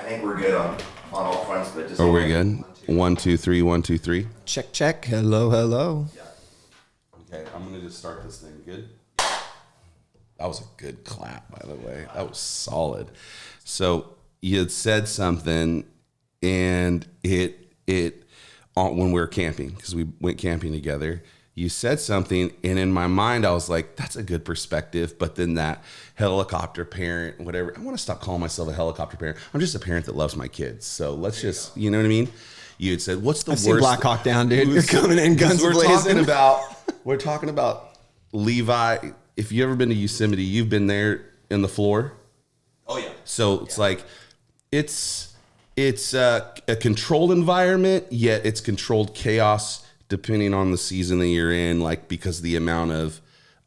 think we're good on all fronts, but just. Are we good? 1, 2, 3, 1, 2, 3. Check, check. Hello, hello. Yeah. Okay, I'm gonna just start this thing. Good. That was a good clap, by the way. That was solid. So you had said something, and it when we were camping, because we went camping together. You said something, and in my mind, I was like, that's a good perspective. But then that helicopter parent, whatever, I want to stop calling myself a helicopter parent. I'm just a parent that loves my kids. So let's just, you know what I mean? You had said, what's the worst? Black Hawk Down, dude. You're coming in guns blazing. We're talking about Levi. If you've ever been to Yosemite, you've been there in the floor. Oh, yeah. So it's like, it's a controlled environment, yet it's controlled chaos depending on the season that you're in, like because the amount of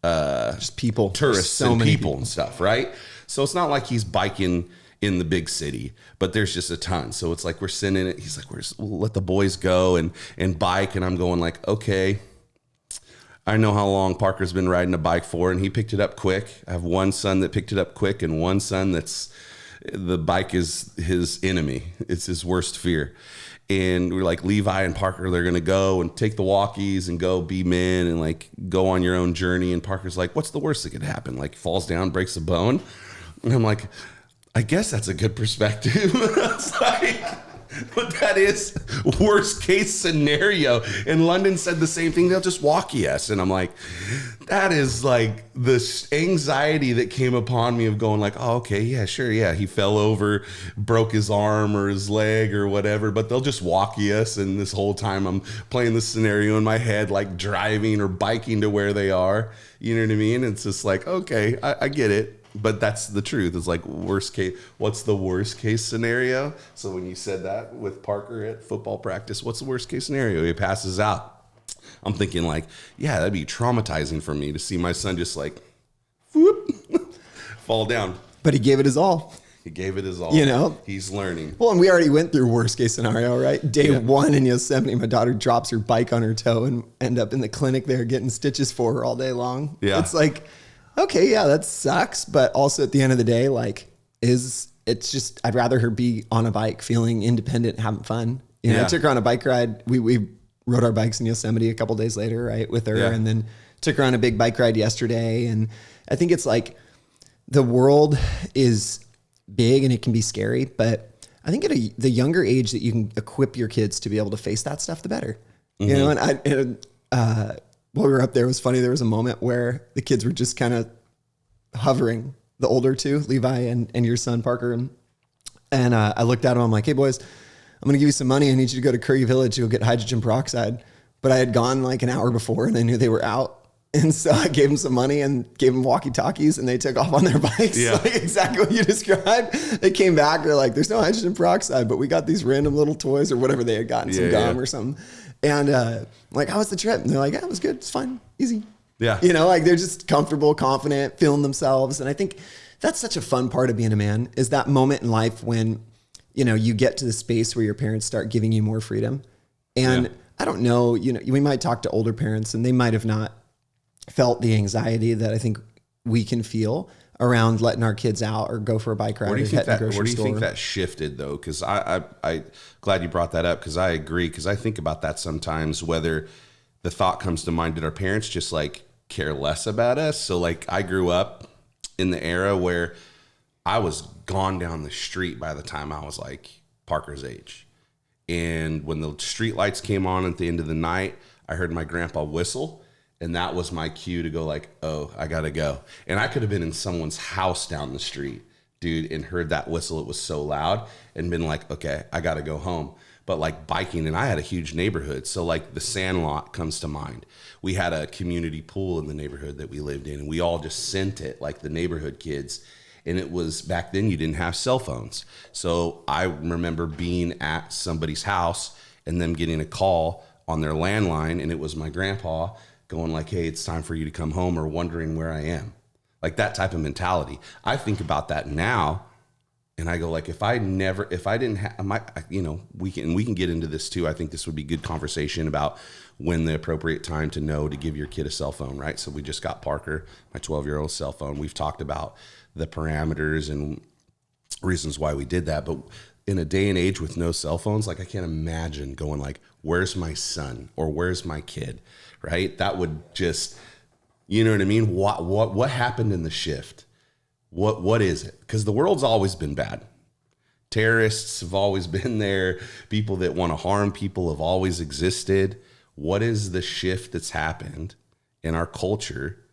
just people, tourists so and people and stuff, right? So it's not like he's biking in the big city, but there's just a ton. So it's like we're sending it. He's like, we'll let the boys go and bike. And I'm going like, okay, I know how long Parker's been riding a bike for, and he picked it up quick. I have one son that picked it up quick and one son the bike is his enemy. It's his worst fear. And we're like, Levi and Parker, they're going to go and take the walkies and go be men and like go on your own journey. And Parker's like, what's the worst that could happen? Like falls down, breaks a bone. And I'm like, I guess that's a good perspective. It's like, but that is worst case scenario. And London said the same thing. They'll just walkie us. And I'm like, that is like the anxiety that came upon me of going like, oh, okay, yeah, sure. Yeah. He fell over, broke his arm or his leg or whatever, but they'll just walkie us. And this whole time I'm playing this scenario in my head, like driving or biking to where they are. You know what I mean? It's just like, okay, I get it. But that's the truth. It's like worst case. What's the worst case scenario? So when you said that with Parker at football practice, what's the worst case scenario? He passes out. I'm thinking like, yeah, that'd be traumatizing for me to see my son just like, whoop, fall down. But he gave it his all. He gave it his all. You know? He's learning. Well, and we already went through worst case scenario, right? Day one in Yosemite, my daughter drops her bike on her toe and end up in the clinic there getting stitches for her all day long. Yeah. It's like, okay, yeah, that sucks. But also at the end of the day, like, it's just, I'd rather her be on a bike, feeling independent, having fun. You know, I took her on a bike ride. We rode our bikes in Yosemite a couple days later, right, with her. Yeah. And then took her on a big bike ride yesterday. And I think it's like the world is big and it can be scary. But I think at the younger age that you can equip your kids to be able to face that stuff, the better. Mm-hmm. You know, while we were up there, it was funny. There was a moment where the kids were just kind of hovering, the older two, Levi and your son, Parker. And I looked at them. I'm like, hey, boys, I'm going to give you some money. I need you to go to Curry Village to go get hydrogen peroxide. But I had gone like an hour before and I knew they were out. And so I gave them some money and gave them walkie-talkies and they took off on their bikes. Yeah. Like exactly what you described. They came back. They're like, there's no hydrogen peroxide, but we got these random little toys or whatever they had gotten, some gum or something. And I'm like, how was the trip? And they're like, yeah, it was good. It's fine. Easy. Yeah. You know, like they're just comfortable, confident, feeling themselves. And I think that's such a fun part of being a man is that moment in life when, you know, you get to the space where your parents start giving you more freedom. And I don't know, you know, we might talk to older parents and they might have not felt the anxiety that I think we can feel around letting our kids out or go for a bike ride. Where do you think that shifted though? Because I glad you brought that up because I agree. Because I think about that sometimes. Whether the thought comes to mind, did our parents just like care less about us? So like I grew up in the era where I was gone down the street by the time I was like Parker's age, and when the street lights came on at the end of the night, I heard my grandpa whistle. And that was my cue to go like, oh, I got to go. And I could have been in someone's house down the street, dude, and heard that whistle. It was so loud and been like, okay, I got to go home. But like biking, and I had a huge neighborhood. So like the Sandlot comes to mind. We had a community pool in the neighborhood that we lived in. And we all just sent it like the neighborhood kids. And it was back then you didn't have cell phones. So I remember being at somebody's house and them getting a call on their landline. And it was my grandpa going like, hey, it's time for you to come home, or wondering where I am. Like that type of mentality. I think about that now and I go like, if I didn't have we can get into this too. I think this would be good conversation about when the appropriate time to know to give your kid a cell phone, right? So we just got Parker, my 12-year-old cell phone. We've talked about the parameters and reasons why we did that. But in a day and age with no cell phones, like I can't imagine going like, where's my son or where's my kid, right? That would just, you know what I mean? What happened in the shift? What is it? Because the world's always been bad. Terrorists have always been there. People that want to harm people have always existed. What is the shift that's happened in our culture,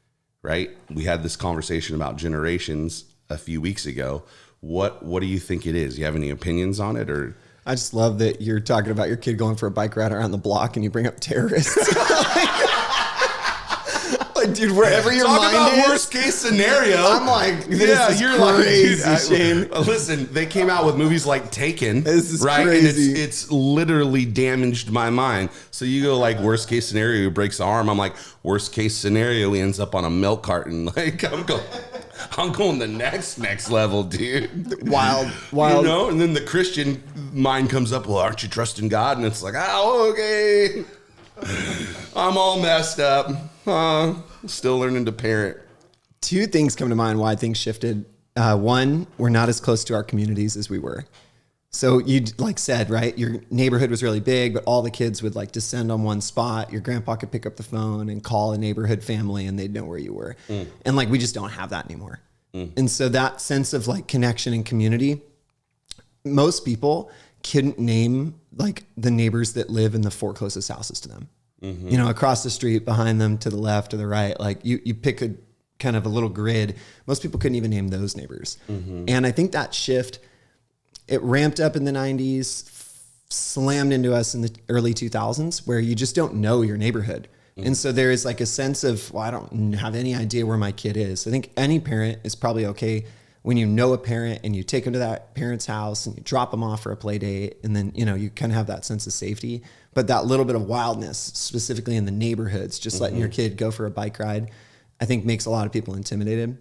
right? We had this conversation about generations a few weeks ago. What do you think it is? You have any opinions on it? Or I just love that you're talking about your kid going for a bike ride around the block and you bring up terrorists. Like, dude, wherever your talk mind about is, worst case scenario. I'm like, this is crazy, like, dude, Shane. Listen, they came out with movies like Taken, This is right? crazy. And it's literally damaged my mind. So you go like worst case scenario, he breaks the arm. I'm like, worst case scenario, he ends up on a milk carton. Like I'm going the next level, dude. Wild. You know, and then the Christian mind comes up. Well, aren't you trusting God? And it's like, oh, okay. I'm all messed up. Still learning to parent. Two things come to mind why things shifted. One, we're not as close to our communities as we were. So you like said, right? Your neighborhood was really big, but all the kids would like descend on one spot. Your grandpa could pick up the phone and call a neighborhood family and they'd know where you were. And like, we just don't have that anymore. And so that sense of like connection and community, most people couldn't name like the neighbors that live in the 4 closest houses to them. You know, across the street, behind them, to the left or the right, like you pick a kind of a little grid. Most people couldn't even name those neighbors. And I think that shift, it ramped up in the 90s, slammed into us in the early 2000s, where you just don't know your neighborhood. And so there is like a sense of, well, I don't have any idea where my kid is. I think any parent is probably okay when you know a parent and you take them to that parent's house and you drop them off for a play date. And then, you know, you kind of have that sense of safety, but that little bit of wildness, specifically in the neighborhoods, just letting your kid go for a bike ride, I think makes a lot of people intimidated. And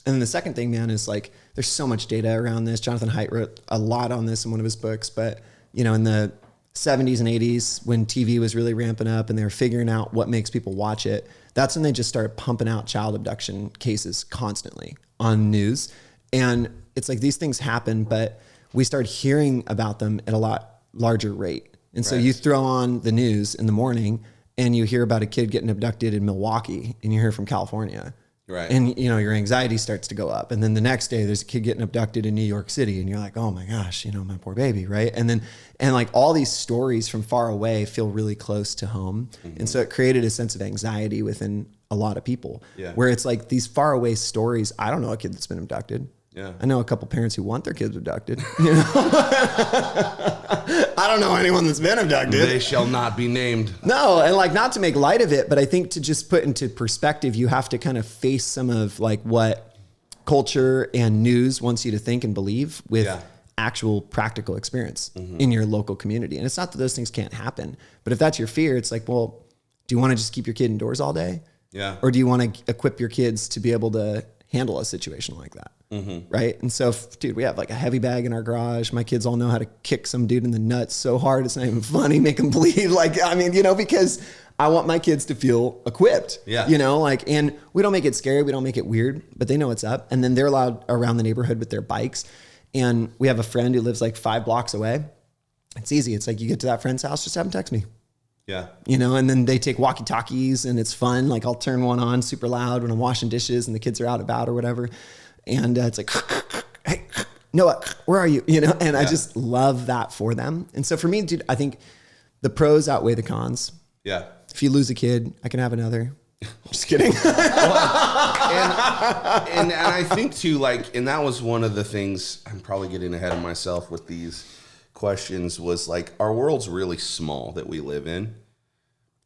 then the second thing, man, is like, there's so much data around this. Jonathan Haidt wrote a lot on this in one of his books, but you know, in the 70s and 80s, when TV was really ramping up and they were figuring out what makes people watch it, that's when they just started pumping out child abduction cases constantly on news. And it's like these things happen, but we start hearing about them at a lot larger rate. And so you throw on the news in the morning and you hear about a kid getting abducted in Milwaukee and you hear from California. Right. And you know, your anxiety starts to go up. And then the next day there's a kid getting abducted in New York City and you're like, oh my gosh, you know, my poor baby. Right. And like all these stories from far away feel really close to home. And so it created a sense of anxiety within a lot of people where it's like these far away stories. I don't know a kid that's been abducted. Yeah. I know a couple parents who want their kids abducted. You know? I don't know anyone that's been abducted. They shall not be named. No, and like not to make light of it, but I think to just put into perspective, you have to kind of face some of like what culture and news wants you to think and believe with actual practical experience in your local community. And it's not that those things can't happen, but if that's your fear, it's like, well, do you want to just keep your kid indoors all day? Yeah. Or do you want to equip your kids to be able to handle a situation like that? Right. And so, dude, we have like a heavy bag in our garage. My kids all know how to kick some dude in the nuts so hard it's not even funny, make them bleed. Like, I mean, you know, because I want my kids to feel equipped. Yeah. You know, like, and we don't make it scary. We don't make it weird, but they know what's up. And then they're allowed around the neighborhood with their bikes. And we have a friend who lives like 5 blocks away. It's easy. It's like you get to that friend's house, just have them text me. Yeah. You know, and then they take walkie-talkies and it's fun. Like I'll turn one on super loud when I'm washing dishes and the kids are out about or whatever. And it's like, hey, Noah, where are you? You know, and I just love that for them. And so for me, dude, I think the pros outweigh the cons. Yeah. If you lose a kid, I can have another. Just kidding. And I think too, like, and that was one of the things, I'm probably getting ahead of myself with these questions, was like, our world's really small that we live in.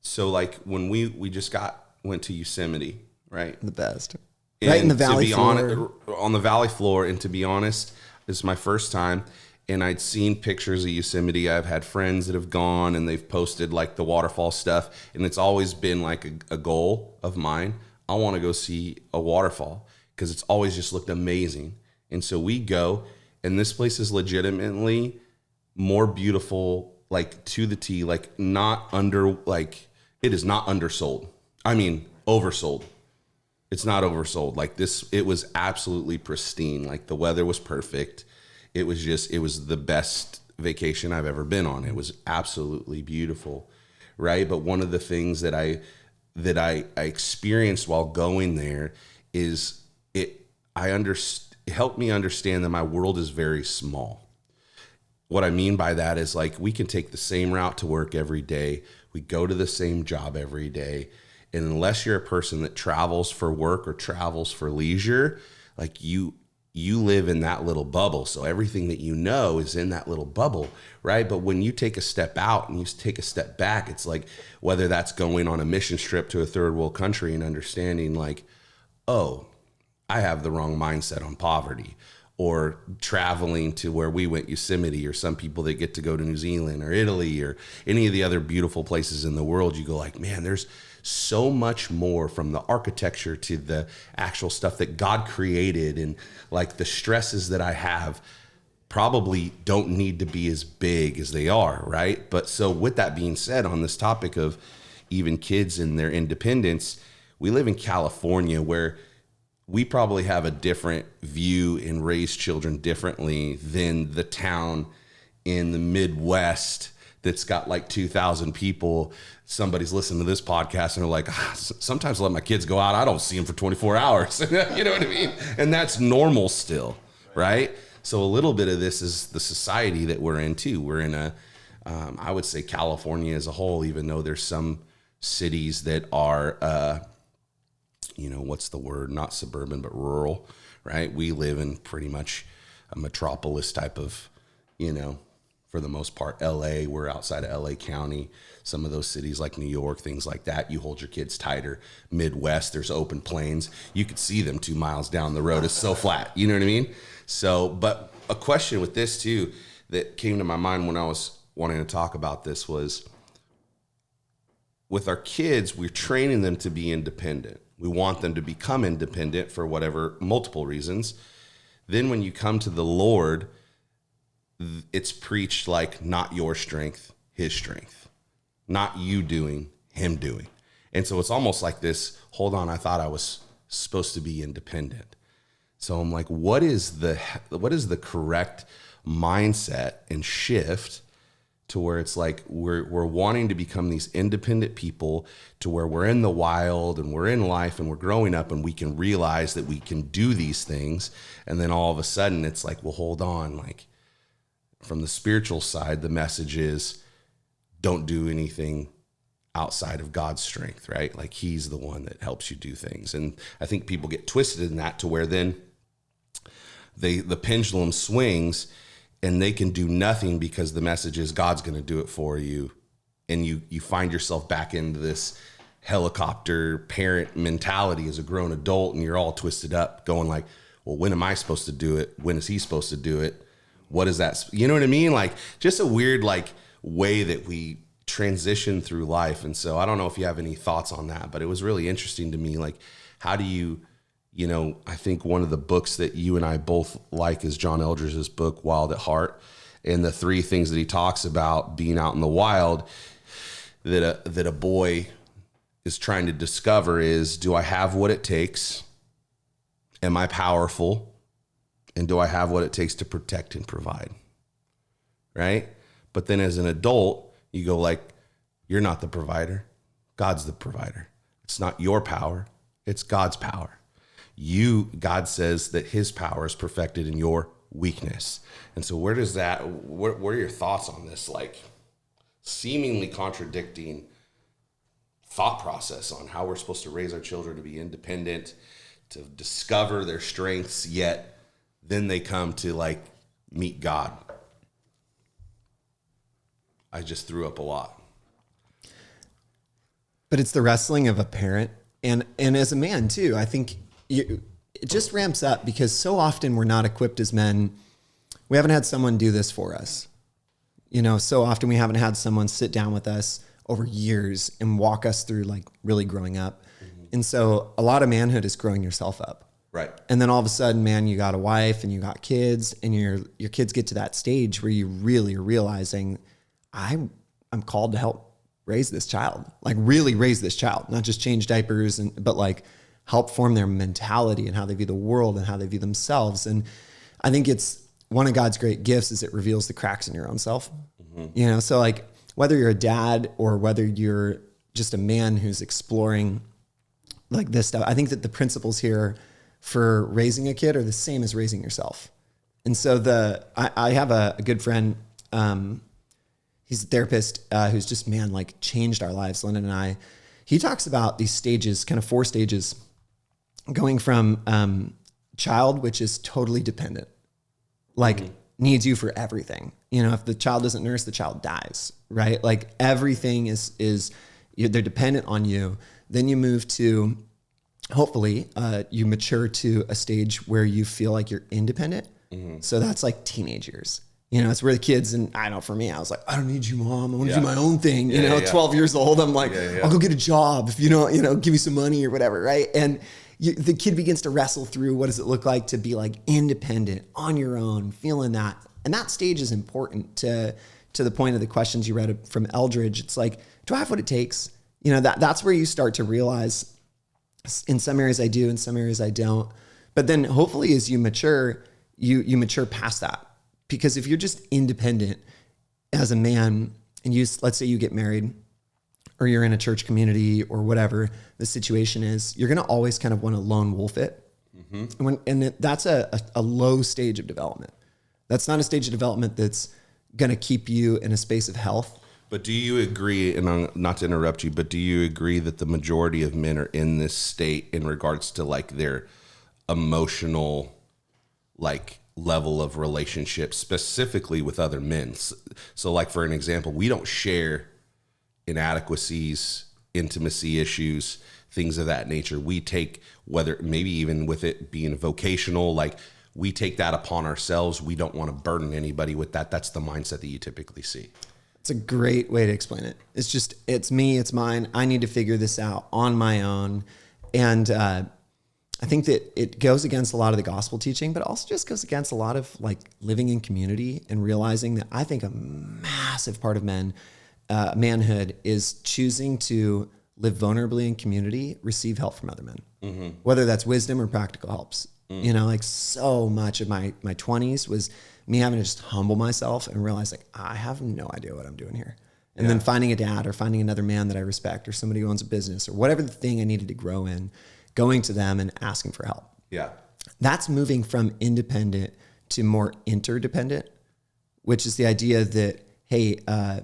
So like when we just went to Yosemite, right? The best. And right in the valley floor. On the valley floor. And to be honest, this is my first time. And I'd seen pictures of Yosemite. I've had friends that have gone and they've posted like the waterfall stuff. And it's always been like a goal of mine. I want to go see a waterfall because it's always just looked amazing. And so we go, and this place is legitimately more beautiful, like to the T, like not under, like it is not undersold. I mean, oversold. It's not oversold. Like this, it was absolutely pristine. Like the weather was perfect. it was the best vacation I've ever been on. It was absolutely beautiful, right? But one of the things that I experienced while going there is it helped me understand that my world is very small. What I mean by that is, like, we can take the same route to work every day. We go to the same job every day. And unless you're a person that travels for work or travels for leisure, like you live in that little bubble. So everything that you know is in that little bubble, right? But when you take a step out and you take a step back, it's like, whether that's going on a mission trip to a third world country and understanding, like, oh, I have the wrong mindset on poverty, or traveling to where we went, Yosemite, or some people that get to go to New Zealand or Italy or any of the other beautiful places in the world. You go like, man, there's so much more, from the architecture to the actual stuff that God created. And like, the stresses that I have probably don't need to be as big as they are, right? But so with that being said, on this topic of even kids and their independence, we live in California, where we probably have a different view and raise children differently than the town in the Midwest that's got like 2,000 people. Somebody's listening to this podcast and they're like, sometimes I let my kids go out. I don't see them for 24 hours. You know what I mean? And that's normal still, right? So a little bit of this is the society that we're in too. We're in I would say California as a whole, even though there's some cities that are, what's the word? Not suburban, but rural, right? We live in pretty much a metropolis type of, for the most part, LA. We're outside of LA County. Some of those cities like New York, things like that, you hold your kids tighter. Midwest, there's open plains. You could see them 2 miles down the road. It's so flat. You know what I mean? So, but a question with this too that came to my mind when I was wanting to talk about this was, with our kids, we're training them to be independent. We want them to become independent for whatever multiple reasons. Then when you come to the Lord, it's preached like, not your strength, his strength, not you doing, him doing. And so it's almost like this, hold on, I thought I was supposed to be independent. So I'm like, what is the correct mindset and shift to where it's like we're wanting to become these independent people, to where we're in the wild and we're in life and we're growing up and we can realize that we can do these things. And then all of a sudden it's like, well, hold on. Like, from the spiritual side, the message is, don't do anything outside of God's strength, right? Like, he's the one that helps you do things. And I think people get twisted in that, to where then the pendulum swings and they can do nothing because the message is God's going to do it for you. And you find yourself back into this helicopter parent mentality as a grown adult, and you're all twisted up going like, well, when am I supposed to do it? When is he supposed to do it? What is that? You know what I mean? Like, just a weird way that we transition through life. And so I don't know if you have any thoughts on that, but it was really interesting to me. Like, how do you, I think one of the books that you and I both like is John Eldredge's book, Wild at Heart. And the 3 things that he talks about being out in the wild that a boy is trying to discover is, do I have what it takes? Am I powerful? And do I have what it takes to protect and provide? Right? But then as an adult, you go like, you're not the provider. God's the provider. It's not your power. It's God's power. God says that his power is perfected in your weakness. And so where are your thoughts on this, like, seemingly contradicting thought process on how we're supposed to raise our children to be independent, to discover their strengths, yet then they come to like meet God? I just threw up a lot. But it's the wrestling of a parent. And as a man too, I think it just ramps up, because so often we're not equipped as men. We haven't had someone do this for us. So often we haven't had someone sit down with us over years and walk us through like really growing up. Mm-hmm. And so a lot of manhood is growing yourself up. Right. And then all of a sudden, man, you got a wife and you got kids, and your kids get to that stage where you really are realizing, I'm called to help raise this child, like really raise this child, not just change diapers, but like help form their mentality and how they view the world and how they view themselves. And I think it's one of God's great gifts is it reveals the cracks in your own self. You know, so like whether you're a dad or whether you're just a man who's exploring like this stuff, I think that the principles here for raising a kid are the same as raising yourself. And so I have a good friend, he's a therapist who's just, man, like changed our lives, Lennon and I. He talks about these stages, kind of 4 stages, going from child, which is totally dependent, like needs you for everything. You know, if the child doesn't nurse, the child dies, right? Like everything is they're dependent on you. Then you move to, hopefully, you mature to a stage where you feel like you're independent. So that's like teenage years. You know, it's where the kids, and I know for me, I was like, I don't need you, Mom. I want to do my own thing. You know, 12 years old, I'm like, I'll go get a job if you don't, give me some money or whatever, right? And the kid begins to wrestle through what does it look like to be like independent, on your own, feeling that. And that stage is important to the point of the questions you read from Eldridge. It's like, do I have what it takes? You know, that's where you start to realize in some areas I do, in some areas I don't. But then hopefully as you mature, you mature past that. Because if you're just independent as a man and let's say you get married or you're in a church community or whatever the situation is, you're going to always kind of want to lone wolf it. That's a low stage of development. That's not a stage of development that's going to keep you in a space of health. But do you agree, and not to interrupt you, but do you agree that the majority of men are in this state in regards to like their emotional, like level of relationship, specifically with other men? So like for an example, we don't share inadequacies, intimacy issues, things of that nature. We take, whether maybe even with it being vocational, like we take that upon ourselves. We don't want to burden anybody with that. That's the mindset that you typically see. It's a great way to explain it. It's just, it's me, it's mine. I need to figure this out on my own. And I think that it goes against a lot of the gospel teaching, but also just goes against a lot of like living in community and realizing that I think a massive part of manhood is choosing to live vulnerably in community, receive help from other men, whether that's wisdom or practical helps. You know, like so much of my 20s was me having to just humble myself and realize like, I have no idea what I'm doing here. And then finding a dad or finding another man that I respect or somebody who owns a business or whatever the thing I needed to grow in, going to them and asking for help. Yeah. That's moving from independent to more interdependent, which is the idea that, hey, I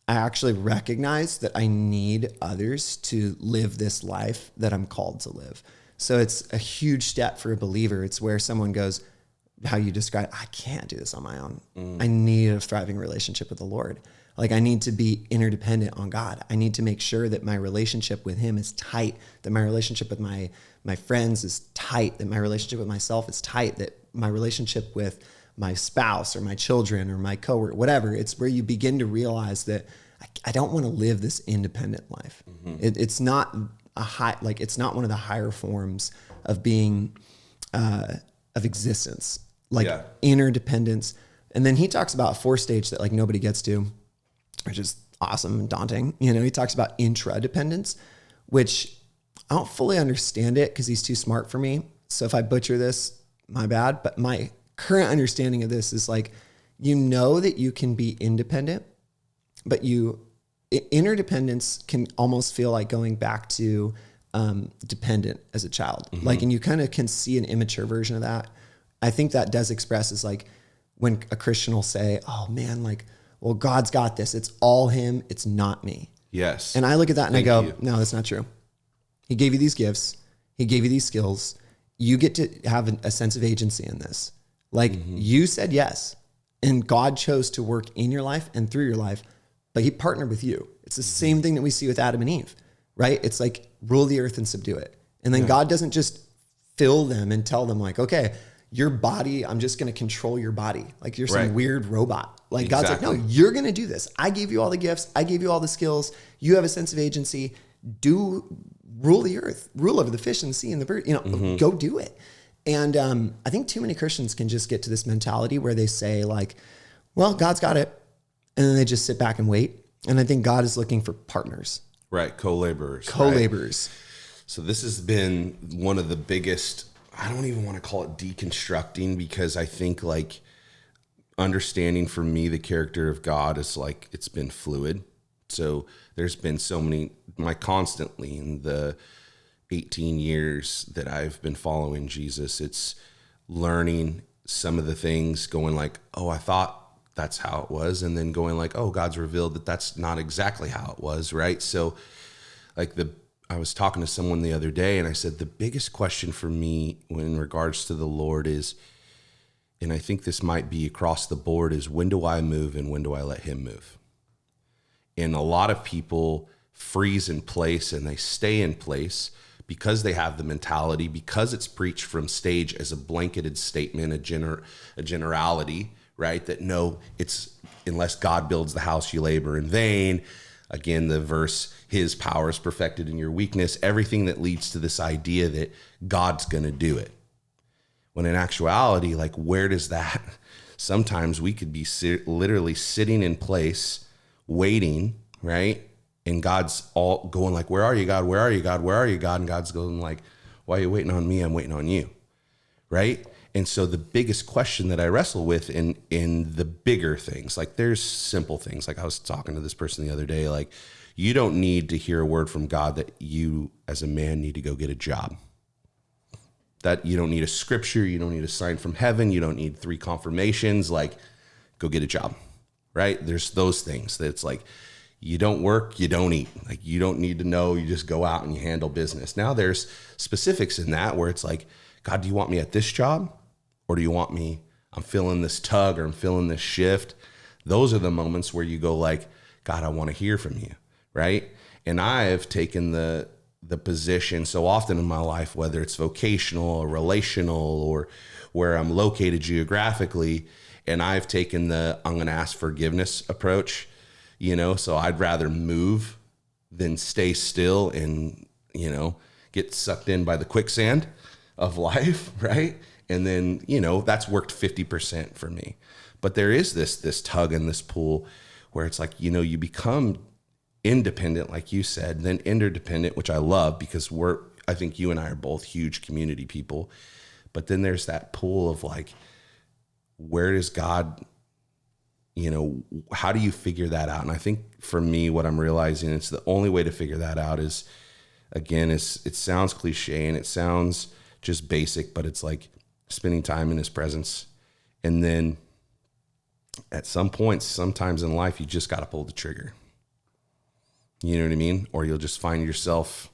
actually recognize that I need others to live this life that I'm called to live. So it's a huge step for a believer. It's where someone goes, how you describe, I can't do this on my own. I need a thriving relationship with the Lord. Like I need to be interdependent on God. I need to make sure that my relationship with him is tight, that my relationship with my friends is tight, that my relationship with myself is tight, that my relationship with my spouse or my children or my coworker, whatever. It's where you begin to realize that I don't want to live this independent life. It's not it's not one of the higher forms of being, of existence, like interdependence. And then he talks about a 4th stage that like nobody gets to, which is awesome and daunting. You know, he talks about intradependence, which I don't fully understand it because he's too smart for me. So if I butcher this, my bad. But my current understanding of this is like, you know that you can be independent, but interdependence can almost feel like going back to dependent as a child. Like, and you kind of can see an immature version of that. I think that does express as like when a Christian will say, oh man, like, well, God's got this. It's all him. It's not me. Yes. And I look at that and I go, no, that's not true. He gave you these gifts. He gave you these skills. You get to have a sense of agency in this. Like you said yes. And God chose to work in your life and through your life, but he partnered with you. It's the same thing that we see with Adam and Eve, right? It's like rule the earth and subdue it. And then God doesn't just fill them and tell them like, okay, your body, I'm just going to control your body. Like you're some weird robot. Like God's like, no, you're going to do this. I gave you all the gifts. I gave you all the skills. You have a sense of agency. Rule the earth, rule over the fish and the sea and the bird, go do it. And I think too many Christians can just get to this mentality where they say like, well, God's got it. And then they just sit back and wait. And I think God is looking for partners. Right. Co-laborers. Co-laborers. Right? So this has been one of the biggest, I don't even want to call it deconstructing because I think like understanding for me the character of God is like it's been fluid. So there's been so many, constantly in the 18 years that I've been following Jesus, it's learning some of the things, going like, oh, I thought that's how it was, and then going like, oh, God's revealed that that's not exactly how it was, right? So like I was talking to someone the other day, and I said the biggest question for me in regards to the Lord is, and I think this might be across the board, is when do I move and when do I let him move? And a lot of people freeze in place and they stay in place because they have the mentality, because it's preached from stage as a blanketed statement, a generality, right? That no, it's unless God builds the house, you labor in vain. Again, the verse, his power is perfected in your weakness, everything that leads to this idea that God's going to do it. When in actuality, like, where does that, sometimes we could be literally sitting in place, waiting, right? And God's all going like, where are you, God? Where are you, God? Where are you, God? And God's going like, why are you waiting on me? I'm waiting on you, right? And so the biggest question that I wrestle with in the bigger things, like there's simple things. Like I was talking to this person the other day, like you don't need to hear a word from God that you as a man need to go get a job. That you don't need a scripture, you don't need a sign from heaven, you don't need 3 confirmations, like go get a job, right? There's those things that it's like, you don't work, you don't eat. Like you don't need to know, you just go out and you handle business. Now there's specifics in that where it's like, God, do you want me at this job? Or do you want me, I'm feeling this tug or I'm feeling this shift? Those are the moments where you go like, God, I want to hear from you, right? And I have taken the position so often in my life, whether it's vocational or relational or where I'm located geographically, and I've taken the I'm going to ask forgiveness approach, so I'd rather move than stay still and, get sucked in by the quicksand of life, right? And then, that's worked 50% for me. But there is this tug and this pull where it's like, you become independent, like you said, then interdependent, which I love because I think you and I are both huge community people. But then there's that pull of like, where does God, how do you figure that out? And I think for me, what I'm realizing, it's the only way to figure that out is, again, it sounds cliche and it sounds just basic, but it's like spending time in his presence. And then at some points, sometimes in life, you just got to pull the trigger. You know what I mean? Or you'll just find yourself,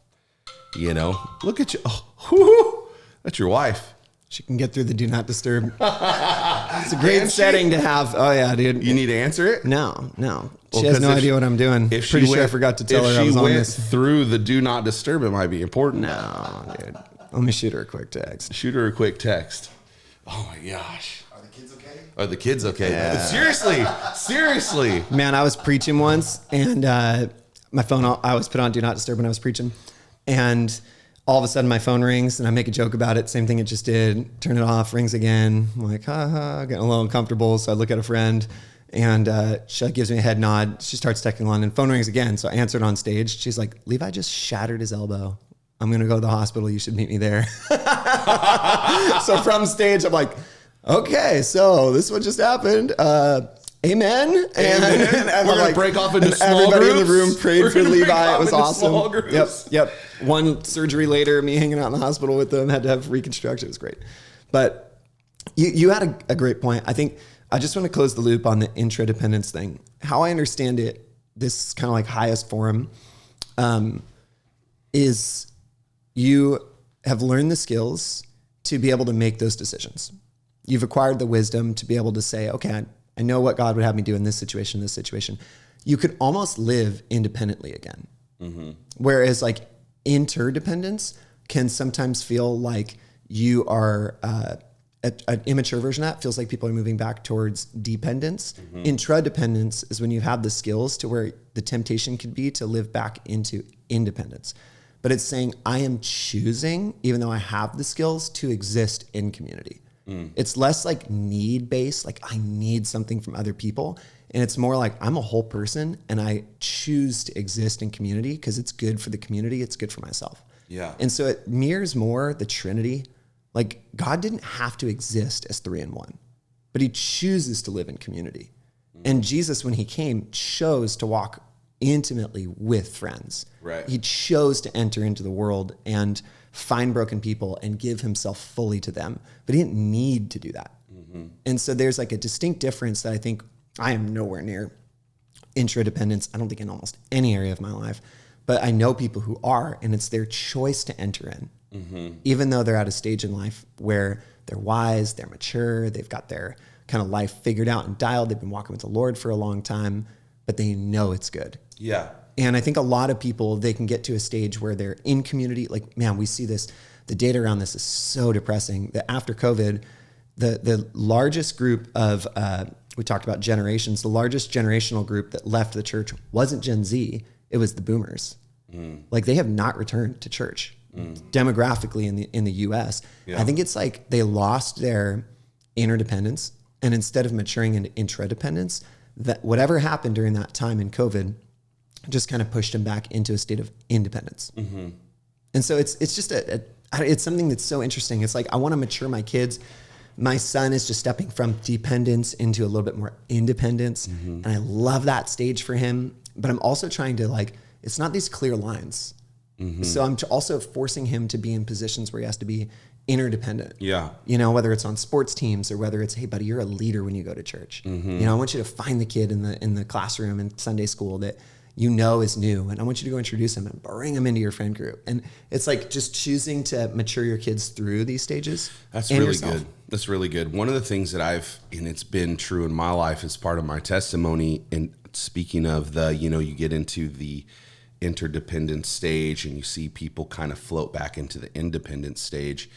look at you. Oh, whoo, that's your wife. She can get through the do not disturb. It's a great setting to have. Oh yeah, dude. You need to answer it? No. She has no idea what I'm doing. Pretty sure I forgot to tell her I was on this. If she went through the do not disturb, it might be important. No, dude. Let me shoot her a quick text. Oh my gosh. Are the kids okay? Are the kids okay? Yeah. Seriously. Man, I was preaching once and my phone, I was put on do not disturb when I was preaching. And all of a sudden my phone rings and I make a joke about it. Same thing it just did. Turn it off, rings again. I'm like, getting a little uncomfortable. So I look at a friend and she gives me a head nod. She starts texting on and phone rings again. So I answered on stage. She's like, Levi just shattered his elbow. I'm going to go to the hospital. You should meet me there. So from stage, I'm like, okay, so this is what just happened. Amen. And we're going to break off into small everybody groups. in the room prayed for Levi. It was awesome. Groups. Yep. One surgery later, me hanging out in the hospital with them, had to have reconstruction. It was great. But you had a great point. I think I just want to close the loop on the interdependence thing. How I understand it, this kind of like highest form, is you have learned the skills to be able to make those decisions. You've acquired the wisdom to be able to say, okay, I know what God would have me do in this situation, this situation. You could almost live independently again. Mm-hmm. Whereas like interdependence can sometimes feel like you are an immature version of that. Feels like people are moving back towards dependence. Mm-hmm. Intradependence is when you have the skills to where the temptation could be to live back into independence. But it's saying I am choosing, even though I have the skills, to exist in community. It's less like need-based, like I need something from other people. And it's more like I'm a whole person and I choose to exist in community because it's good for the community. It's good for myself. Yeah. And so it mirrors more the Trinity. Like God didn't have to exist as 3 in 1, but he chooses to live in community. And Jesus, when he came, chose to walk intimately with friends. Right. He chose to enter into the world and find broken people and give himself fully to them, but he didn't need to do that. And so there's like a distinct difference that I think I am nowhere near interdependence. I don't think in almost any area of my life, but I know people who are, and it's their choice to enter in, even though they're at a stage in life where they're wise, they're mature, they've got their kind of life figured out and dialed. They've been walking with the Lord for a long time, but they know it's good. Yeah. And I think a lot of people, they can get to a stage where they're in community. Like, man, we see this, the data around this is so depressing that after COVID, the largest group of, we talked about generations, the largest generational group that left the church wasn't Gen Z, it was the boomers. Like, they have not returned to church demographically in the US. Yeah. I think it's like they lost their interdependence, and instead of maturing into intradependence, that whatever happened during that time in COVID just kind of pushed them back into a state of independence. And so it's just it's something that's so interesting. It's like, I want to mature my kids. My son is just stepping from dependence into a little bit more independence. And I love that stage for him, but I'm also trying to, like, it's not these clear lines. So I'm also forcing him to be in positions where he has to be interdependent. Yeah. You know, whether it's on sports teams or whether it's, hey buddy, you're a leader when you go to church. You know, I want you to find the kid in the classroom in Sunday school that you know is new, and I want you to go introduce him and bring him into your friend group. And it's like just choosing to mature your kids through these stages. That's really good. That's really good. One of the things that and it's been true in my life as part of my testimony, and speaking of you get into the interdependent stage and you see people kind of float back into the independent stage,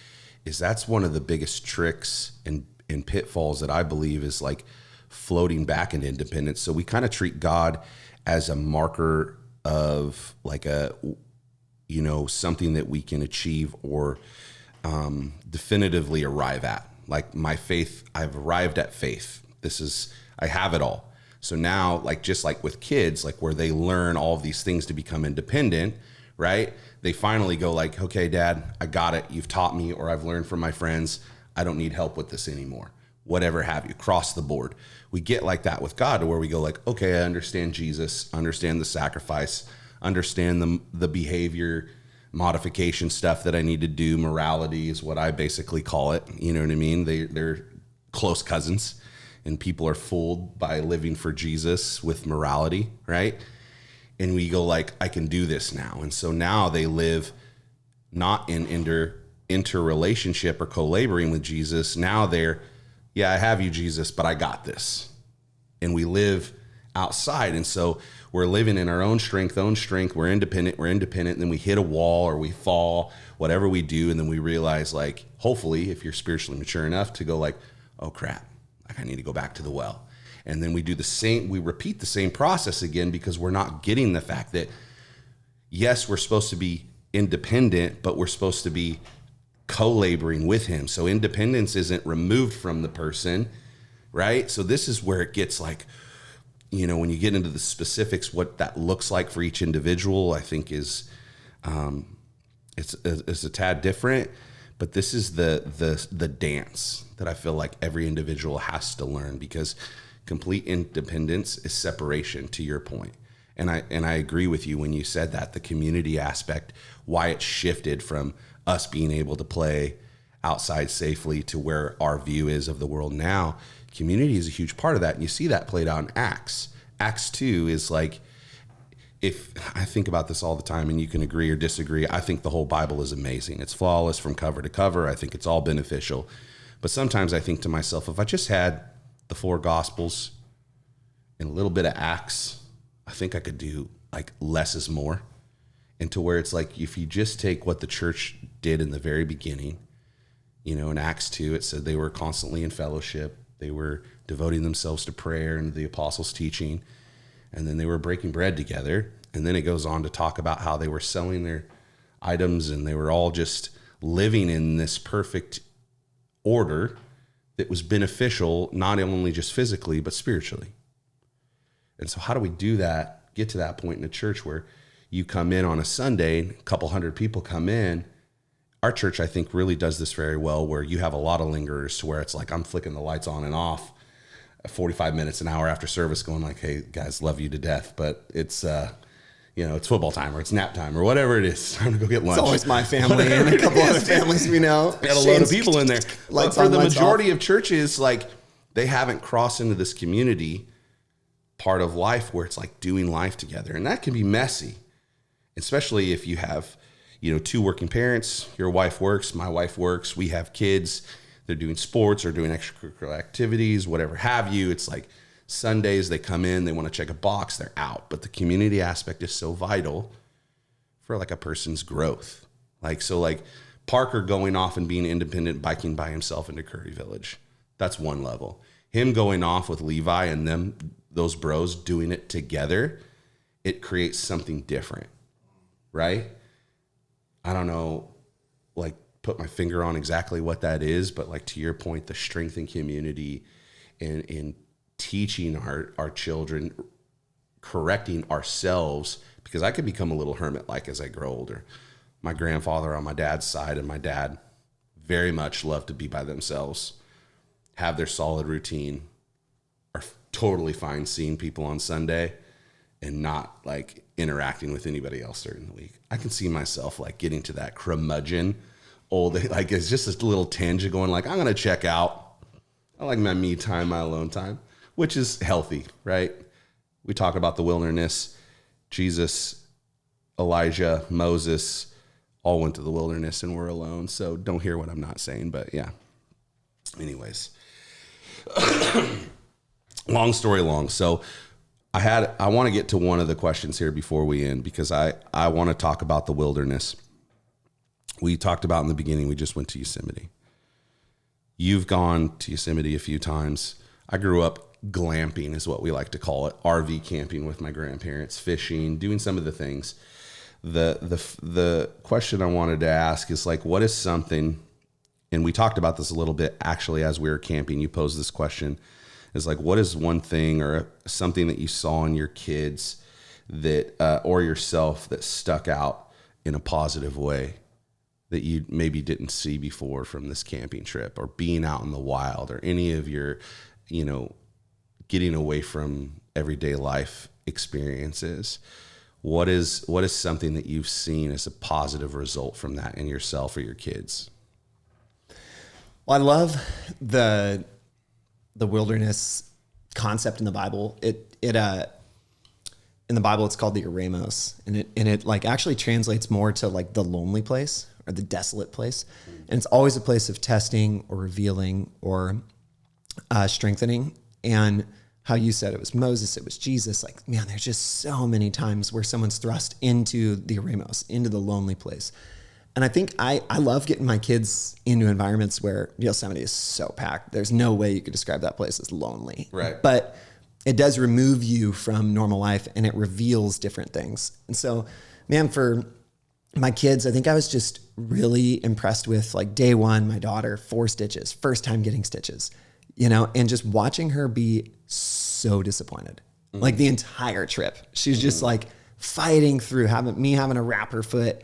is that's one of the biggest tricks and pitfalls that I believe is like floating back into independence. So we kind of treat God as a marker of like something that we can achieve or definitively arrive at. Like my faith, I've arrived at faith. I have it all. So now, like, just like with kids, like where they learn all of these things to become independent, right? They finally go like, okay, Dad, I got it. You've taught me, or I've learned from my friends. I don't need help with this anymore. Whatever have you, cross the board. We get like that with God, to where we go like, okay, I understand Jesus, understand the sacrifice, understand the behavior modification stuff that I need to do. Morality is what I basically call it. You know what I mean? They're close cousins. And people are fooled by living for Jesus with morality, right? And we go like, I can do this now. And so now they live not in interrelationship or co-laboring with Jesus. Now I have you, Jesus, but I got this. And we live outside. And so we're living in our own strength. We're independent. And then we hit a wall or we fall, whatever we do. And then we realize, like, hopefully, if you're spiritually mature enough to go like, oh crap, I need to go back to the well. And then we repeat the same process again, because we're not getting the fact that, yes, we're supposed to be independent, but we're supposed to be co-laboring with him. So independence isn't removed from the person, right? So this is where it gets like, when you get into the specifics, what that looks like for each individual, I think is, it's a tad different. But this is the dance that I feel like every individual has to learn, because complete independence is separation, to your point. And I agree with you when you said that, the community aspect, why it shifted from us being able to play outside safely to where our view is of the world now. Community is a huge part of that. And you see that played out in Acts. Acts 2 is like, if I think about this all the time, and you can agree or disagree, I think the whole Bible is amazing. It's flawless from cover to cover. I think it's all beneficial. But sometimes I think to myself, if I just had the 4 Gospels and a little bit of Acts, I think I could do like less is more. And to where it's like, if you just take what the church did in the very beginning, in Acts 2, it said they were constantly in fellowship. They were devoting themselves to prayer and the apostles' teaching. And then they were breaking bread together. And then it goes on to talk about how they were selling their items, and they were all just living in this perfect order that was beneficial, not only just physically, but spiritually. And so how do we do that, get to that point in a church where you come in on a Sunday, a couple hundred people come in, our church, I think, really does this very well, where you have a lot of lingerers to where it's like I'm flicking the lights on and off 45 minutes, an hour after service, going like, hey, guys, love you to death, but it's it's football time or it's nap time or whatever it is. Time to go get lunch. It's always my family and a couple other families we know. Got a load of people in there. But for the majority of churches, like, they haven't crossed into this community part of life where it's like doing life together. And that can be messy, especially if you have, two working parents. Your wife works, my wife works, we have kids. They're doing sports or doing extracurricular activities, whatever have you. It's like Sundays, they come in, they want to check a box, they're out. But the community aspect is so vital for like a person's growth. Like Parkher going off and being independent, biking by himself into Curry Village. That's one level. Him going off with Levi and those bros doing it together, it creates something different, right? I don't know, like, put my finger on exactly what that is, but like, to your point, the strength in community and in teaching our children, correcting ourselves, because I could become a little hermit-like as I grow older. My grandfather on my dad's side and my dad very much love to be by themselves, have their solid routine, are totally fine seeing people on Sunday and not like interacting with anybody else during the week. I can see myself like getting to that curmudgeon old, like it's just a little tinge of going like, I'm going to check out. I like my me time, my alone time, which is healthy, right? We talk about the wilderness. Jesus, Elijah, Moses all went to the wilderness and were alone. So don't hear what I'm not saying, but yeah. Anyways, long story long. So I want to get to one of the questions here before we end, because I want to talk about the wilderness. We talked about in the beginning, we just went to Yosemite. You've gone to Yosemite a few times. I grew up glamping is what we like to call it. RV camping with my grandparents, fishing, doing some of the things. The question I wanted to ask is like, what is something, and we talked about this a little bit actually as we were camping, you posed this question, is like, what is one thing or something that you saw in your kids that, or yourself, that stuck out in a positive way that you maybe didn't see before from this camping trip, or being out in the wild, or any of your, getting away from everyday life experiences? What is something that you've seen as a positive result from that in yourself or your kids? Well, I love the wilderness concept in the Bible. In the Bible, it's called the eremos, and it like actually translates more to like the lonely place or the desolate place. And it's always a place of testing or revealing or strengthening. And how you said it was Moses, it was Jesus. Like, man, there's just so many times where someone's thrust into the eremos, into the lonely place. And I think I love getting my kids into environments where Yosemite is so packed. There's no way you could describe that place as lonely. Right. But it does remove you from normal life, and it reveals different things. And so, man, for my kids, I think I was just really impressed with, like, day one, my daughter, 4 stitches, first time getting stitches, and just watching her be so disappointed. Mm-hmm. Like the entire trip, she's just like fighting through having to wrap her foot,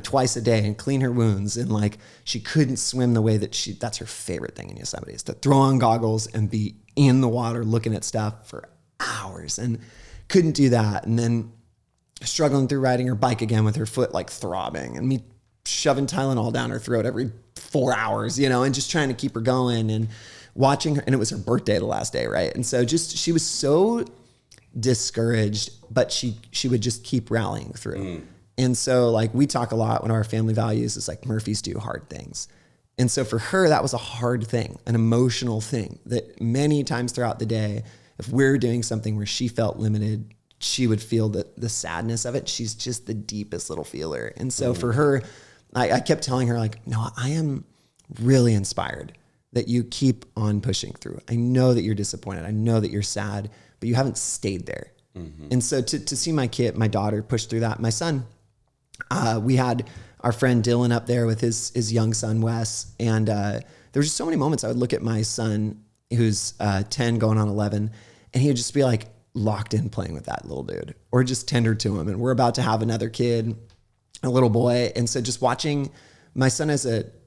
twice a day and clean her wounds. And like, she couldn't swim the way that's her favorite thing in Yosemite, is to throw on goggles and be in the water looking at stuff for hours, and couldn't do that. And then struggling through riding her bike again with her foot like throbbing, and me shoving Tylenol down her throat every 4 hours, and just trying to keep her going, and watching her. And it was her birthday the last day, right? And so she was so discouraged, but she would just keep rallying through. And so, like, we talk a lot, when our family values is like, Murphys do hard things. And so for her, that was a hard thing, an emotional thing that many times throughout the day, if we're doing something where she felt limited, she would feel the sadness of it. She's just the deepest little feeler. And so for her, I kept telling her, like, no, I am really inspired that you keep on pushing through. I know that you're disappointed. I know that you're sad, but you haven't stayed there. Mm-hmm. And so to see my daughter push through that. My son, we had our friend Dylan up there with his young son, Wes. And there were just so many moments I would look at my son, who's 10 going on 11, and he would just be like locked in playing with that little dude, or just tender to him. And we're about to have another kid, a little boy. And so just watching My son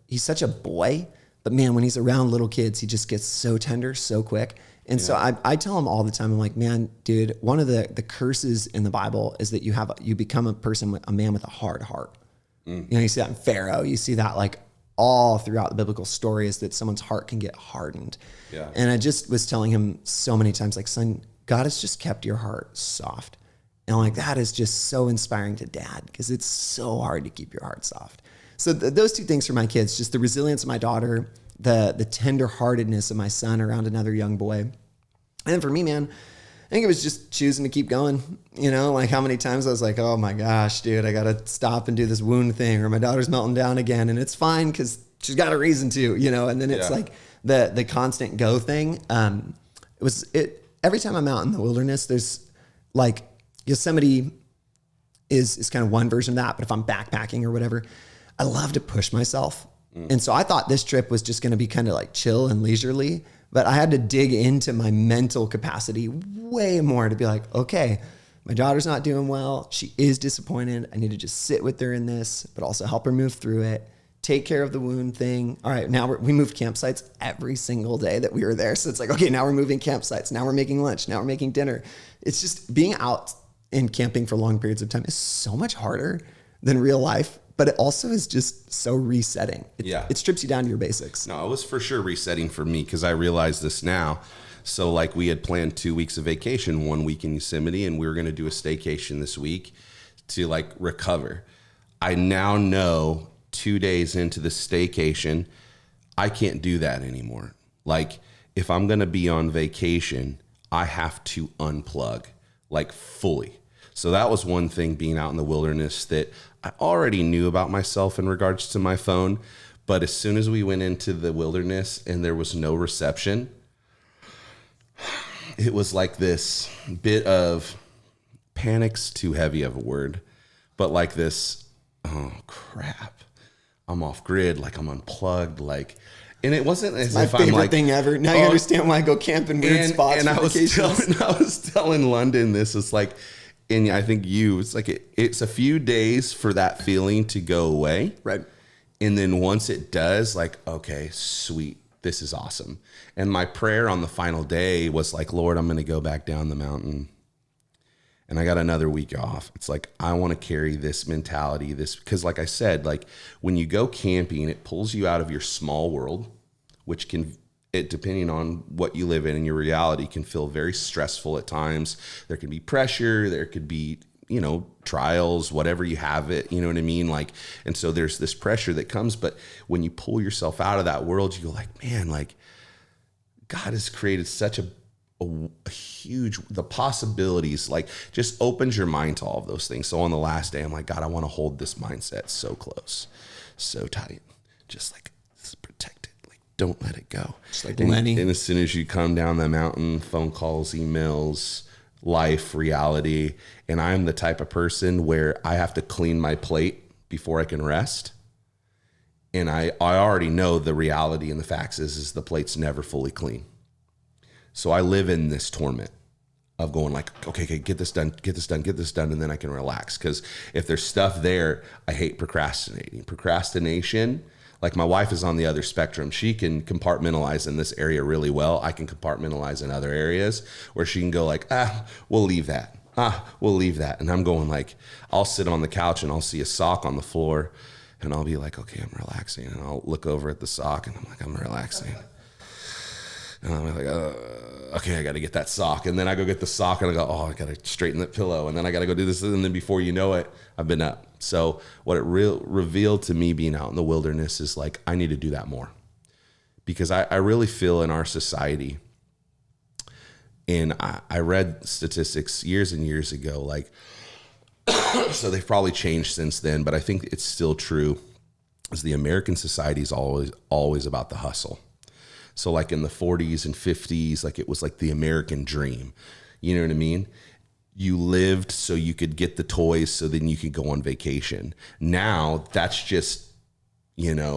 he's such a boy, but man, when he's around little kids, he just gets so tender so quick. And so I tell him all the time, I'm like, man, dude, one of the curses in the Bible is that you become a man with a hard heart. You know, you see that in Pharaoh, you see that like all throughout the biblical story is that someone's heart can get hardened. Yeah. And I just was telling him so many times, like, son, God has just kept your heart soft. And like, that is just so inspiring to dad because it's so hard to keep your heart soft. So those two things for my kids, just the resilience of my daughter, the tender-heartedness of my son around another young boy. And then for me, man, I think it was just choosing to keep going. You know, like how many times I was like, oh my gosh, dude, I got to stop and do this wound thing, or my daughter's melting down again. And it's fine because she's got a reason to, you know, and then it's like the constant go thing. Every time I'm out in the wilderness, there's like Yosemite is kind of one version of that. But if I'm backpacking or whatever, I love to push myself. And so I thought this trip was just going to be kind of like chill and leisurely, but I had to dig into my mental capacity way more to be like, okay, my daughter's not doing well. She is disappointed. I need to just sit with her in this, but also help her move through it. Take care of the wound thing. All right, now we moved campsites every single day that we were there. So it's like, okay, now we're moving campsites. Now we're making lunch. Now we're making dinner. It's just being out and camping for long periods of time is so much harder than real life. But it also is just so resetting. It strips you down to your basics. No, it was for sure resetting for me because I realize this now. So like we had planned 2 weeks of vacation, 1 week in Yosemite, and we were going to do a staycation this week to like recover. I now know 2 days into the staycation, I can't do that anymore. Like if I'm going to be on vacation, I have to unplug like fully. So that was one thing being out in the wilderness that I already knew about myself in regards to my phone. But as soon as we went into the wilderness and there was no reception, it was like this bit of panic's too heavy of a word, but like this, oh crap, I'm off grid, like I'm unplugged, like, and it wasn't as if I'm like, my favorite thing ever. Now you understand why I go camp in weird spots. And I was telling London this, it's like, and I think it's like it's a few days for that feeling to go away. Right. And then once it does, like, okay, sweet, this is awesome. And my prayer on the final day was like, Lord, I'm going to go back down the mountain. And I got another week off. It's like, I want to carry this mentality, because like I said, like when you go camping, it pulls you out of your small world, which depending on what you live in and your reality, can feel very stressful at times. There can be pressure. There could be, trials, whatever you have it, you know what I mean? Like, and so there's this pressure that comes, but when you pull yourself out of that world, you go like, man, like God has created such a huge, the possibilities, like just opens your mind to all of those things. So on the last day, I'm like, God, I want to hold this mindset so close, so tight, just like protect it. Like, don't let it go. Just like Lenny. And as soon as you come down the mountain, phone calls, emails, life, reality. And I'm the type of person where I have to clean my plate before I can rest. And I already know the reality and the facts is the plate's never fully clean. So I live in this torment of going like, okay, get this done, and then I can relax. Because if there's stuff there, I hate procrastinating. Procrastination, like my wife is on the other spectrum. She can compartmentalize in this area really well. I can compartmentalize in other areas where she can go like, we'll leave that. We'll leave that. And I'm going like, I'll sit on the couch and I'll see a sock on the floor and I'll be like, okay, I'm relaxing. And I'll look over at the sock and I'm like, I'm relaxing. And I'm like, okay, I got to get that sock. And then I go get the sock and I go, I got to straighten that pillow. And then I got to go do this. And then before you know it, I've been up. So what it revealed to me being out in the wilderness is like, I need to do that more. Because I really feel in our society, and I read statistics years and years ago, like, so they've probably changed since then, but I think it's still true, is the American society is always about the hustle. So like in the 40s and 50s, like it was like the American dream. You know what I mean? You lived so you could get the toys so then you could go on vacation. Now that's just, it's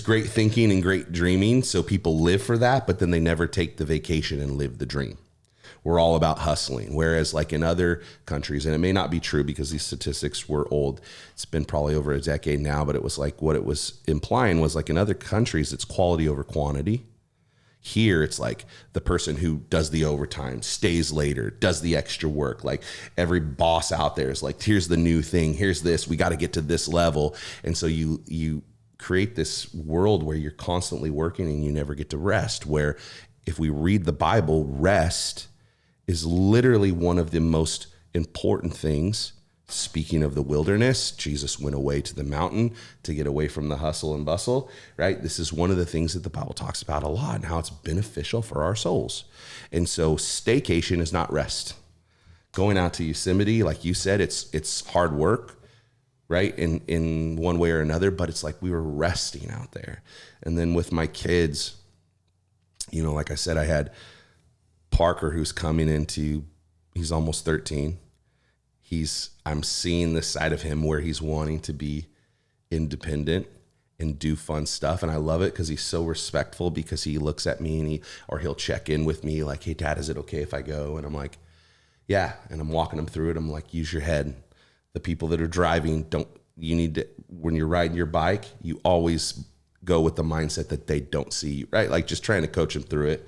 great thinking and great dreaming. So people live for that, but then they never take the vacation and live the dream. We're all about hustling. Whereas like in other countries, and it may not be true because these statistics were old. It's been probably over a decade now, but it was like what it was implying was like in other countries, it's quality over quantity. Here, it's like the person who does the overtime, stays later, does the extra work. Like every boss out there is like, here's the new thing. Here's this. We got to get to this level. And so you create this world where you're constantly working and you never get to rest. Where if we read the Bible, rest is literally one of the most important things. Speaking of the wilderness, Jesus went away to the mountain to get away from the hustle and bustle, right? This is one of the things that the Bible talks about a lot and how it's beneficial for our souls. And so staycation is not rest. Going out to Yosemite, like you said, it's hard work, right? In one way or another, but it's like we were resting out there. And then with my kids, like I said, I had Parkher who's coming he's almost 13. I'm seeing this side of him where he's wanting to be independent and do fun stuff. And I love it because he's so respectful, because he looks at me and he'll check in with me like, hey, Dad, is it okay if I go? And I'm like, yeah. And I'm walking him through it. I'm like, use your head. The people that are driving, when you're riding your bike, you always go with the mindset that they don't see you, right? Like just trying to coach him through it,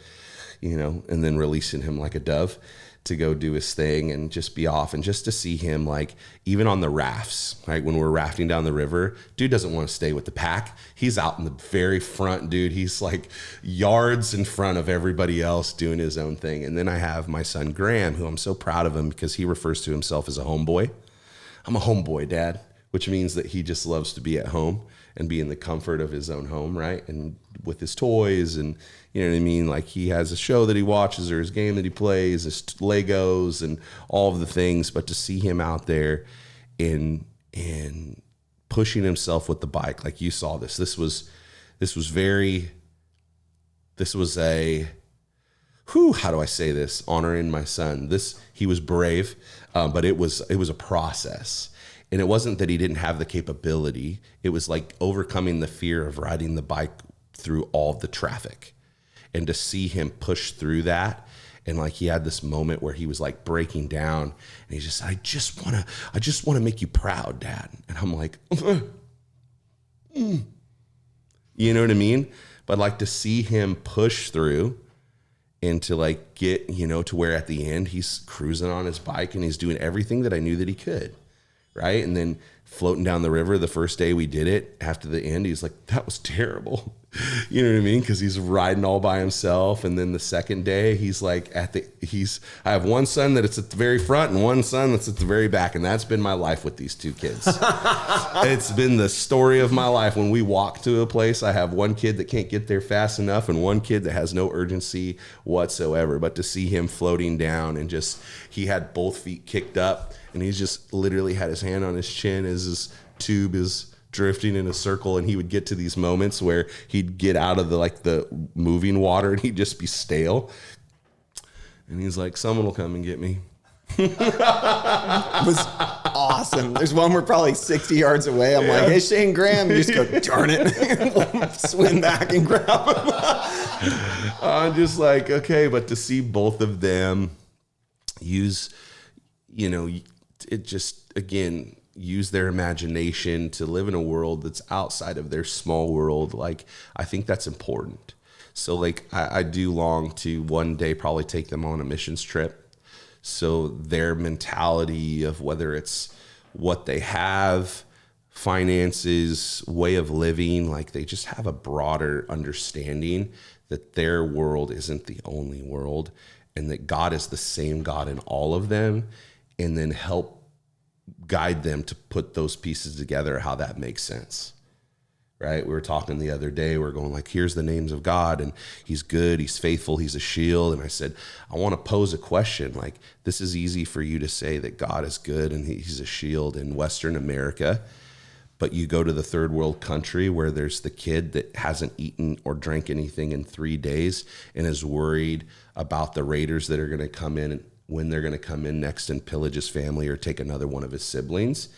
and then releasing him like a dove to go do his thing and just be off. And just to see him, like, even on the rafts, right? When we're rafting down the river, dude doesn't want to stay with the pack. He's out in the very front, dude. He's like yards in front of everybody else doing his own thing. And then I have my son, Graham, who I'm so proud of him because he refers to himself as a homeboy. I'm a homeboy, Dad, which means that he just loves to be at home and be in the comfort of his own home, right? And with his toys and, you know what I mean? Like he has a show that he watches or his game that he plays, his Legos and all of the things. But to see him out there in pushing himself with the bike, like you saw this was a, how do I say this? Honoring my son. He was brave, but it was a process. And it wasn't that he didn't have the capability. It was like overcoming the fear of riding the bike through all the traffic. And to see him push through that, and like he had this moment where he was like breaking down, and he's just, I just want to make you proud, Dad. And I'm like, you know what I mean? But like to see him push through and to like get, to where at the end he's cruising on his bike and he's doing everything that I knew that he could. Right. And then floating down the river the first day we did it, after the end, he's like, that was terrible. You know what I mean? Because he's riding all by himself. And then the second day, he's like I have one son that it's at the very front and one son that's at the very back. And that's been my life with these two kids. It's been the story of my life. When we walk to a place, I have one kid that can't get there fast enough and one kid that has no urgency whatsoever. But to see him floating down and he had both feet kicked up and he's just literally had his hand on his chin as his tube is drifting in a circle, and he would get to these moments where he'd get out of the moving water and he'd just be stale. And he's like, someone will come and get me. It was awesome. There's one we're probably 60 yards away. I'm like, hey, Shane Graham, you just go, darn it. Swim back and grab him. I'm just like, okay, but to see both of them use, use their imagination to live in a world that's outside of their small world. Like, I think that's important. So like, I do long to one day probably take them on a missions trip. So their mentality of whether it's what they have, finances, way of living, like they just have a broader understanding that their world isn't the only world and that God is the same God in all of them, and then help guide them to put those pieces together, how that makes sense, right? We were talking the other day, we're going like, here's the names of God, and he's good, he's faithful, he's a shield. And I said, I want to pose a question. Like, this is easy for you to say that God is good and he's a shield in Western America, but you go to the third world country where there's the kid that hasn't eaten or drank anything in 3 days and is worried about the raiders that are going to come in, when they're going to come in next and pillage his family or take another one of his siblings.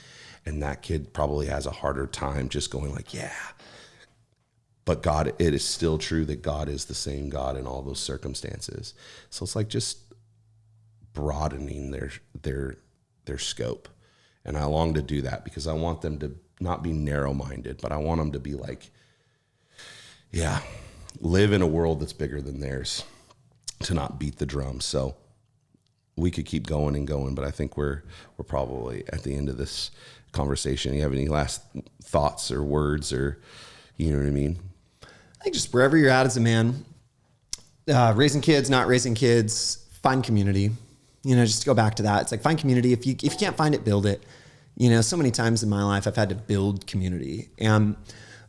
And that kid probably has a harder time just going like, yeah. But God, it is still true that God is the same God in all those circumstances. So it's like, just broadening their scope. And I long to do that because I want them to not be narrow-minded, but I want them to be like, yeah, live in a world that's bigger than theirs, to not beat the drum. So we could keep going and going, but I think we're probably at the end of this conversation. You have any last thoughts or words, or you know what I mean? I think just wherever you're at as a man, raising kids, not raising kids, find community. Just to go back to that. It's like, find community. If you can't find it, build it. So many times in my life, I've had to build community and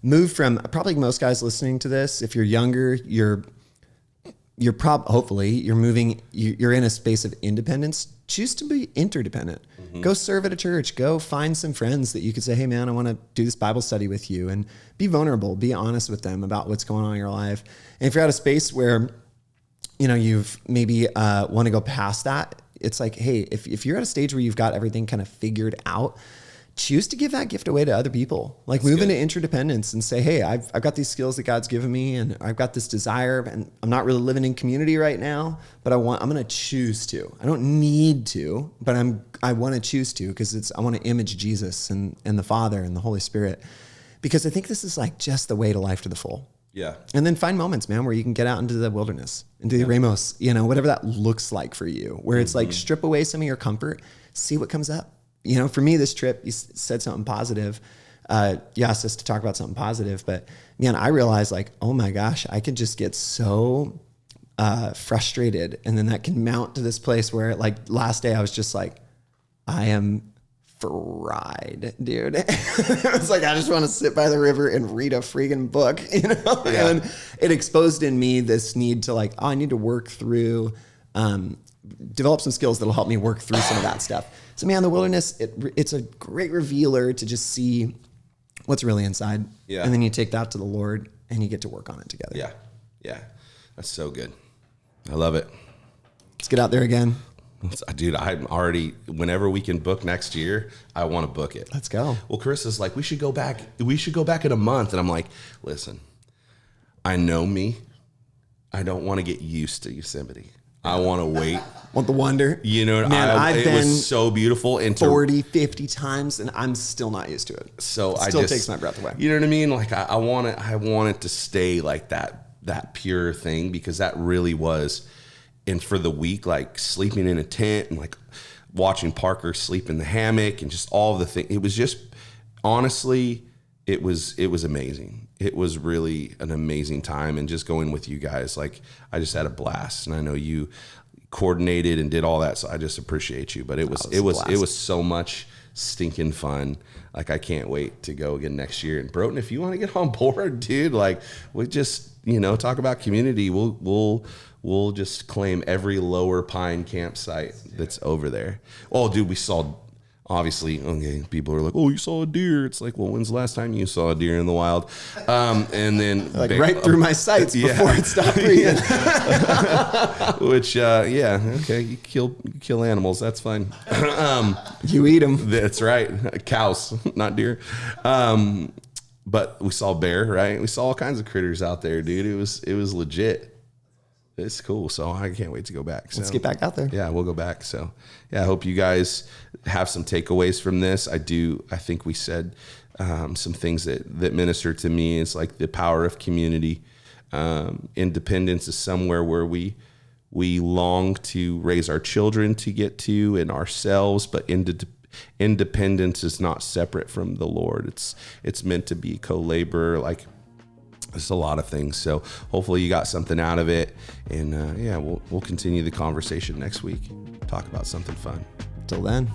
move from, probably most guys listening to this, if you're younger, hopefully you're moving, you're in a space of independence. Choose to be interdependent. Mm-hmm. Go serve at a church. Go find some friends that you could say, hey man, I want to do this Bible study with you, and be vulnerable, be honest with them about what's going on in your life. And if you're at a space where, you've maybe want to go past that, it's like, hey, if you're at a stage where you've got everything kind of figured out, choose to give that gift away to other people. Like, move into interdependence and say, hey, I've got these skills that God's given me, and I've got this desire, and I'm not really living in community right now, but I'm going to choose to. I don't need to, but I want to choose to, because I want to image Jesus and the Father and the Holy Spirit, because I think this is like just the way to life to the full. Yeah. And then find moments, man, where you can get out into the wilderness, into the Ramos, whatever that looks like for you, where it's like, strip away some of your comfort, see what comes up. For me, this trip, you said something positive. You asked us to talk about something positive, but man, I realized, like, oh my gosh, I could just get so frustrated. And then that can mount to this place where, like, last day I was just like, I am fried, dude. It was like, I just want to sit by the river and read a freaking book, Yeah. And it exposed in me this need to, like, I need to work through, develop some skills that'll help me work through some of that stuff. So, man, the wilderness, it's a great revealer to just see what's really inside. Yeah. And then you take that to the Lord and you get to work on it together. Yeah. Yeah. That's so good. I love it. Let's get out there again. Dude, I'm already, whenever we can book next year, I want to book it. Let's go. Well, Carissa's like, we should go back in a month. And I'm like, listen, I know me. I don't want to get used to Yosemite. I want to wait. Want the wonder. Man, I've been was so beautiful. And 40, 50 times, and I'm still not used to it. So it still takes my breath away. You know what I mean? Like, I want it to stay like that pure thing, because that really was. And for the week, like, sleeping in a tent and, like, watching Parkher sleep in the hammock and just all of the things. It was just, honestly, it was amazing. It was really an amazing time. And just going with you guys, like, I just had a blast. And I know you coordinated and did all that, so I just appreciate you. But it was so much stinking fun. Like, I can't wait to go again next year. And Broughton, if you want to get on board, dude, like, we just, talk about community. We'll just claim every Lower Pine campsite that's over there. Oh, dude, we saw, obviously, okay, people are like, oh, you saw a deer. It's like, well, when's the last time you saw a deer in the wild? And then like, right through my sights before it stopped breathing. Which, okay, you kill animals. That's fine. You eat them. That's right. Cows, not deer. But we saw bear, right? We saw all kinds of critters out there, dude. It was legit. It's cool. So I can't wait to go back. So, let's get back out there. Yeah, we'll go back. So yeah, I hope you guys have some takeaways from this. I think we said some things that minister to me. It's like the power of community. Independence is somewhere where we long to raise our children to get to, and ourselves, but independence is not separate from the Lord. It's meant to be co-laborer. Like, there's a lot of things. So hopefully you got something out of it. And we'll continue the conversation next week. Talk about something fun. Till then.